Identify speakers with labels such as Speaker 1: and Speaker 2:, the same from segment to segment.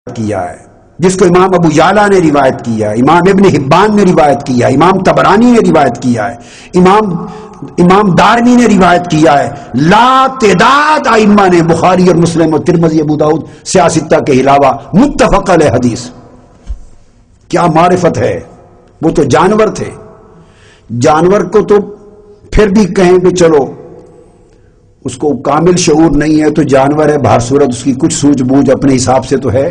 Speaker 1: کیا ہے، جس کو امام ابو یعلا نے روایت کیا ہے، امام ابن حبان نے روایت کیا ہے، امام طبرانی نے روایت کیا ہے، امام دارمی نے روایت کیا ہے، لا تعداد ائمہ نے بخاری اور مسلم اور ترمذی ابو داؤد سیاستہ کے علاوہ متفق علیہ حدیث. کیا معرفت ہے. وہ تو جانور تھے. جانور کو تو پھر بھی کہیں کہ چلو اس کو کامل شعور نہیں ہے تو جانور ہے، بہر صورت اس کی کچھ سوجھ بوجھ اپنے حساب سے تو ہے.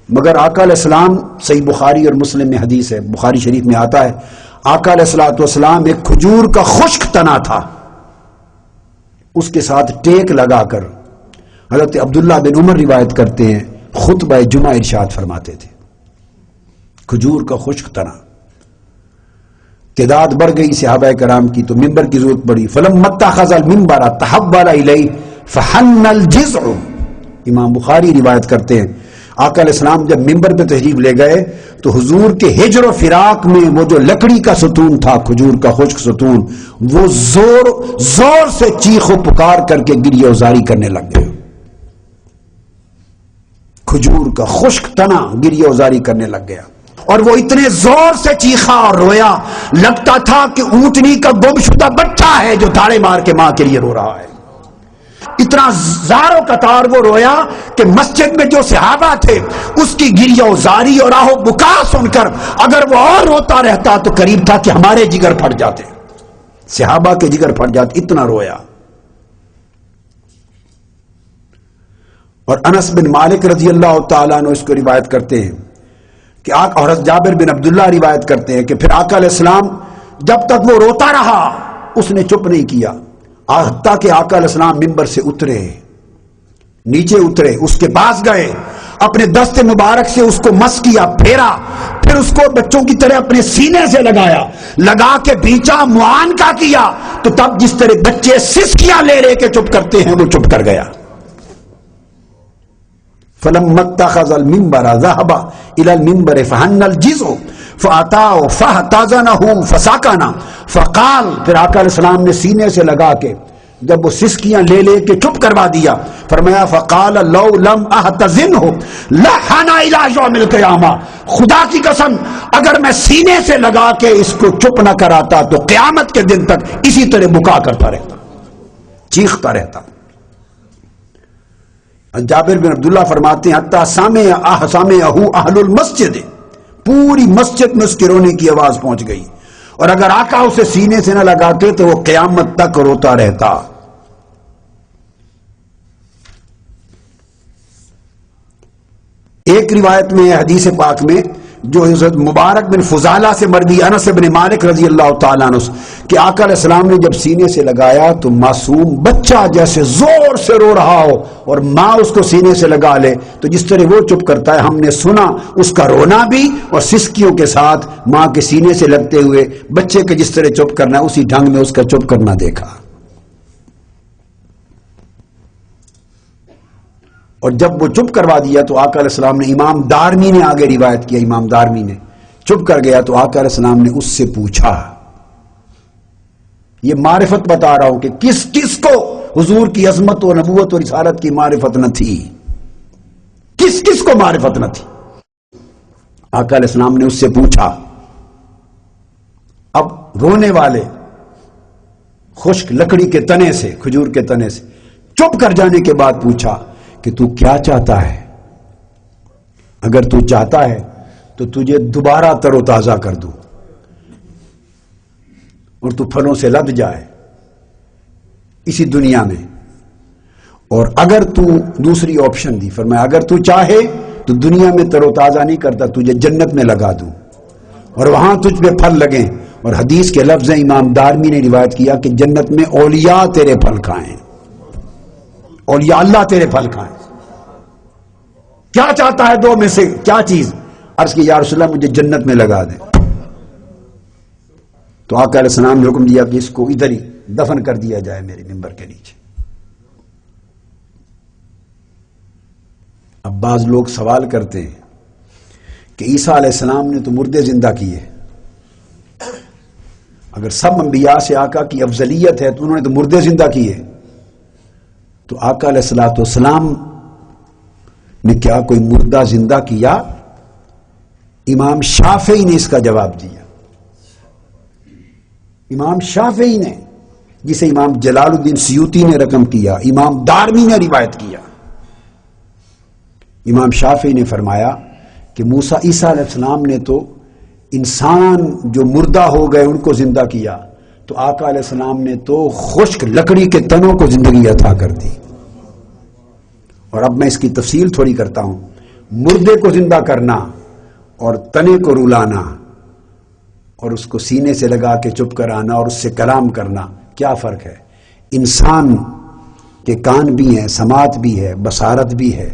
Speaker 1: مگر آقا علیہ السلام، صحیح بخاری اور مسلم میں حدیث ہے، بخاری شریف میں آتا ہے، آقا علیہ السلام ایک کھجور کا خشک تنا تھا، اس کے ساتھ ٹیک لگا کر حضرت عبداللہ بن عمر روایت کرتے ہیں خطبہ جمعہ ارشاد فرماتے تھے. کھجور کا خشک تنا. تعداد بڑھ گئی صحابہ کرام کی تو ممبر کی ضرورت پڑی. فلما اتخذ المنبر تحول الیہ فحن الجذع. امام بخاری روایت کرتے ہیں آقا علیہ السلام جب ممبر پہ تشریف لے گئے تو حضور کے ہجر و فراق میں وہ جو لکڑی کا ستون تھا، کھجور کا خشک ستون، وہ زور سے چیخ و پکار کر کے گریہ وزاری کرنے لگ گئے. کھجور کا خشک تنا گریہ وزاری کرنے لگ گیا اور وہ اتنے زور سے چیخا اور رویا، لگتا تھا کہ اونٹنی کا گمشدہ بچہ ہے جو دھاڑے مار کے ماں کے لیے رو رہا ہے. اتنا زار و قطار وہ رویا کہ مسجد میں جو صحابہ تھے اس کی گریہ وزاری اور آہ و بکا سن کر اگر وہ اور روتا رہتا تو قریب تھا کہ ہمارے جگر پھٹ جاتے، صحابہ کے جگر پھٹ جاتے، اتنا رویا. اور انس بن مالک رضی اللہ تعالیٰ عنہ اس کو روایت کرتے ہیں کہ اور جابر بن عبداللہ روایت کرتے ہیں کہ پھر آقا علیہ السلام جب تک وہ روتا رہا اس نے چپ نہیں کیا، حتیٰ کہ آقا علیہ السلام ممبر سے اترے، نیچے اترے، اس کے پاس گئے، اپنے دست مبارک سے اس کو مس کیا، پھیرا، پھر اس کو بچوں کی طرح اپنے سینے سے لگایا، لگا کے بیچا، معانقہ کیا، تو تب جس طرح بچے سسکیاں لے کے چپ کرتے ہیں وہ چپ کر گیا. فلما اتخذ المنبر ذهب الى المنبر فحن الجذع فاتاه فاحتضنه فسكن فقال. پھر آقا علیہ السلام نے سینے سے لگا کے جب وہ سسکیاں لے کے چپ کروا دیا، فرمایا فقال لو لم احتضنه لحن الى يوم القيامه. خدا کی قسم اگر میں سینے سے لگا کے اس کو چپ نہ کراتا تو قیامت کے دن تک اسی طرح بکا کرتا رہتا، چیختا رہتا. جابر بن عبداللہ فرماتے ہیں حتیٰ سامعہ اہل المسجد، پوری مسجد میں اس کے رونے کی آواز پہنچ گئی، اور اگر آقا اسے سینے سے نہ لگاتے تو وہ قیامت تک روتا رہتا. ایک روایت میں حدیث پاک میں جو حضرت مبارک بن فضالہ سے مروی انس بن مالک رضی اللہ تعالیٰ عنہ کہ آقا علیہ السلام نے جب سینے سے لگایا تو معصوم بچہ جیسے زور سے رو رہا ہو اور ماں اس کو سینے سے لگا لے تو جس طرح وہ چپ کرتا ہے، ہم نے سنا اس کا رونا بھی اور سسکیوں کے ساتھ ماں کے سینے سے لگتے ہوئے بچے کے جس طرح چپ کرنا اسی ڈھنگ میں اس کا چپ کرنا دیکھا. اور جب وہ چپ کروا دیا تو آقا علیہ السلام نے، امام دارمی نے آگے روایت کیا، امام دارمی نے چپ کر گیا تو آقا علیہ السلام نے اس سے پوچھا. یہ معرفت بتا رہا ہوں کہ کس کس کو حضور کی عظمت و نبوت اور رسالت کی معرفت نہ تھی، کس کس کو معرفت نہ تھی. آقا علیہ السلام نے اس سے پوچھا. اب رونے والے خشک لکڑی کے تنے سے، کھجور کے تنے سے چپ کر جانے کے بعد پوچھا کہ تو کیا چاہتا ہے؟ اگر تو چاہتا ہے تو تجھے دوبارہ تر و تازہ کر دوں اور تو پھلوں سے لد جائے اسی دنیا میں، اور اگر تو دوسری آپشن دی، فرمایا اگر تو چاہے تو دنیا میں تر و تازہ نہیں کرتا، تجھے جنت میں لگا دوں اور وہاں تجھ پہ پھل لگیں. اور حدیث کے لفظ امام دارمی نے روایت کیا کہ جنت میں اولیاء تیرے پھل کھائیں، اولیاء اللہ تیرے پھل کھائیں. کیا چاہتا ہے دو میں سے کیا چیز؟ عرض کی یا رسول اللہ مجھے جنت میں لگا دیں. تو آقا علیہ السلام نے حکم دیا کہ اس کو ادھر ہی دفن کر دیا جائے میرے ممبر کے نیچے. اب بعض لوگ سوال کرتے ہیں کہ عیسیٰ علیہ السلام نے تو مردے زندہ کیے، اگر سب انبیاء سے آقا کی افضلیت ہے تو انہوں نے تو مردے زندہ کیے، تو آقا علیہ السلام نے کیا کوئی مردہ زندہ کیا؟ امام شافعی نے اس کا جواب دیا. امام شافعی نے، جسے امام جلال الدین سیوطی نے رقم کیا، امام دارمی نے روایت کیا. امام شافعی نے فرمایا کہ عیسیٰ علیہ السلام نے تو انسان جو مردہ ہو گئے ان کو زندہ کیا، تو آقا علیہ السلام نے تو خشک لکڑی کے تنوں کو زندگی عطا کر دی. اور اب میں اس کی تفصیل تھوڑی کرتا ہوں. مردے کو زندہ کرنا اور تنے کو رولانا اور اس کو سینے سے لگا کے چپ کرانا اور اس سے کلام کرنا، کیا فرق ہے؟ انسان کے کان بھی ہیں، سماعت بھی ہے، بصارت بھی ہے،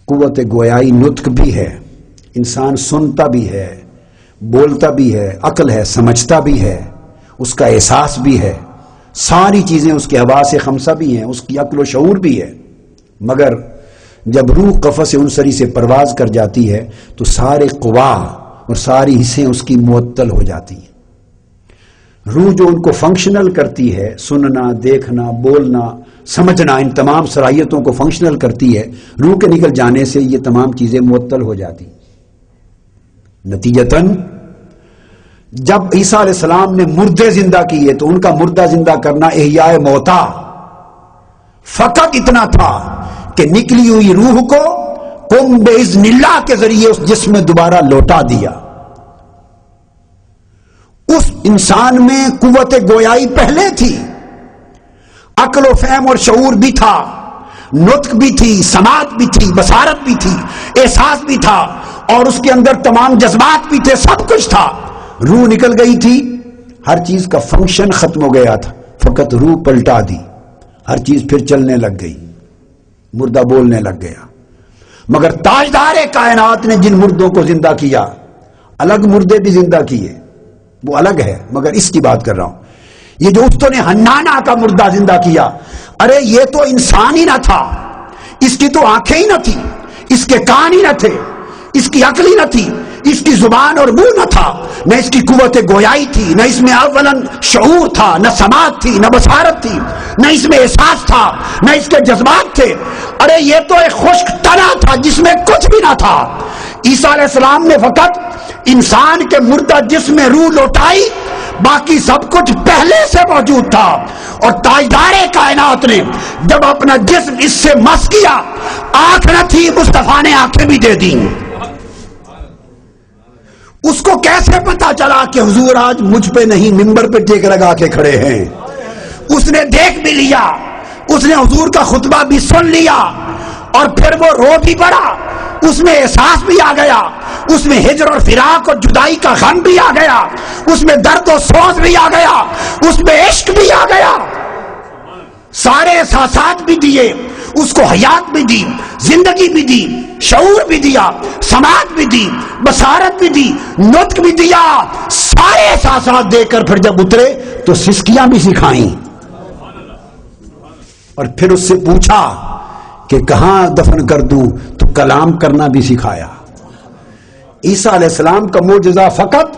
Speaker 1: قوت گویائی نطق بھی ہے، انسان سنتا بھی ہے، بولتا بھی ہے، عقل ہے، سمجھتا بھی ہے، اس کا احساس بھی ہے، ساری چیزیں اس کے حواس خمسہ بھی ہیں، اس کی عقل و شعور بھی ہے. مگر جب روح قفس انصری سے پرواز کر جاتی ہے تو سارے قوا اور ساری حصیں اس کی معطل ہو جاتی ہیں. روح جو ان کو فنکشنل کرتی ہے، سننا، دیکھنا، بولنا، سمجھنا، ان تمام صلاحیتوں کو فنکشنل کرتی ہے، روح کے نکل جانے سے یہ تمام چیزیں معطل ہو جاتی. نتیجتاً جب عیسیٰ علیہ السلام نے مردے زندہ کیے تو ان کا مردہ زندہ کرنا احیاء موتا فقط اتنا تھا کہ نکلی ہوئی روح کو قم باذن اللہ کے ذریعے اس جسم میں دوبارہ لوٹا دیا. اس انسان میں قوت گویائی پہلے تھی، عقل و فہم اور شعور بھی تھا، نطق بھی تھی، سماعت بھی تھی، بصارت بھی تھی، احساس بھی تھا، اور اس کے اندر تمام جذبات بھی تھے، سب کچھ تھا. روح نکل گئی تھی، ہر چیز کا فنکشن ختم ہو گیا تھا، فقط روح پلٹا دی، ہر چیز پھر چلنے لگ گئی، مردہ بولنے لگ گیا. مگر تاجدار کائنات نے جن مردوں کو زندہ کیا، الگ مردے بھی زندہ کیے، وہ الگ ہے، مگر اس کی بات کر رہا ہوں. یہ جو استو نے حنانہ کا مردہ زندہ کیا، ارے یہ تو انسان ہی نہ تھا، اس کی تو آنکھیں ہی نہ تھی، اس کے کان ہی نہ تھے، اس کی عقل ہی نہ تھی، اس کی زبان اور منہ نہ تھا، نہ اس کی قوت گویائی تھی، نہ اس میں اولاً شعور تھا، نہ سماعت تھی، نہ بصارت تھی، نہ اس میں احساس تھا، نہ اس کے جذبات تھے. ارے یہ تو ایک خشک تنا تھا جس میں کچھ بھی نہ تھا. عیسیٰ علیہ السلام نے فقط انسان کے مردہ جسم میں روح لوٹائی، باقی سب کچھ پہلے سے موجود تھا. اور تاجدار کائنات نے جب اپنا جسم اس سے مس کیا، آنکھ نہ تھی، مصطفیٰ نے آنکھیں بھی دے دیں. اس کو کیسے پتا چلا کہ حضور آج مجھ پہ نہیں منبر پہ ٹیک لگا کے کھڑے ہیں؟ اس نے دیکھ بھی لیا، اس نے حضور کا خطبہ بھی سن لیا، اور پھر وہ رو بھی پڑا، اس میں احساس بھی آ گیا، اس میں ہجر اور فراق اور جدائی کا غم بھی آ گیا، اس میں درد و سوز بھی آ گیا، اس میں عشق بھی آ گیا، سارے احساسات بھی دیے، اس کو حیات بھی دی، زندگی بھی دی، شعور بھی دیا، سماعت بھی دی، بصارت بھی دی، نطق بھی دیا. سارے احساسات دے کر پھر جب اترے تو سسکیاں بھی سکھائیں، اور پھر اس سے پوچھا کہ کہاں دفن کر دوں، تو کلام کرنا بھی سکھایا. عیسیٰ علیہ السلام کا معجزہ فقط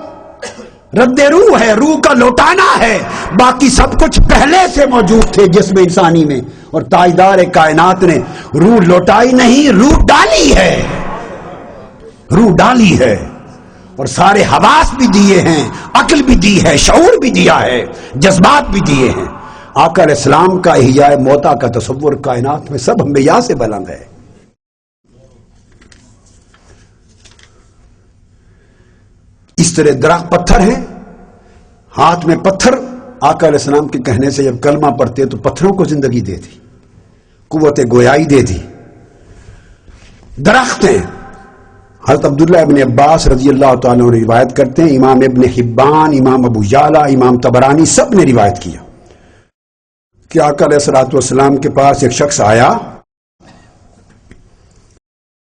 Speaker 1: رد روح ہے، روح کا لوٹانا ہے، باقی سب کچھ پہلے سے موجود تھے جسم انسانی میں. اور تاجدار کائنات نے روح لوٹائی نہیں، روح ڈالی ہے، روح ڈالی ہے، اور سارے حواس بھی دیے ہیں، عقل بھی دی ہے، شعور بھی دیا ہے، جذبات بھی دیے ہیں. آقا علیہ السلام کا احیاء موتا کا تصور کائنات میں سب انبیاء سے بلند ہے. اس طرح درخت پتھر ہیں، ہاتھ میں پتھر، آقا علیہ السلام کے کہنے سے جب کلمہ پڑھتے تو پتھروں کو زندگی دے دی، قوت گویائی دے دی. درخت ہیں. حضرت عبداللہ ابن عباس رضی اللہ تعالیٰ عنہ روایت کرتے ہیں، امام ابن حبان، امام ابو یعلا، امام طبرانی سب نے روایت کیا کہ آقا علیہ السلام کے پاس ایک شخص آیا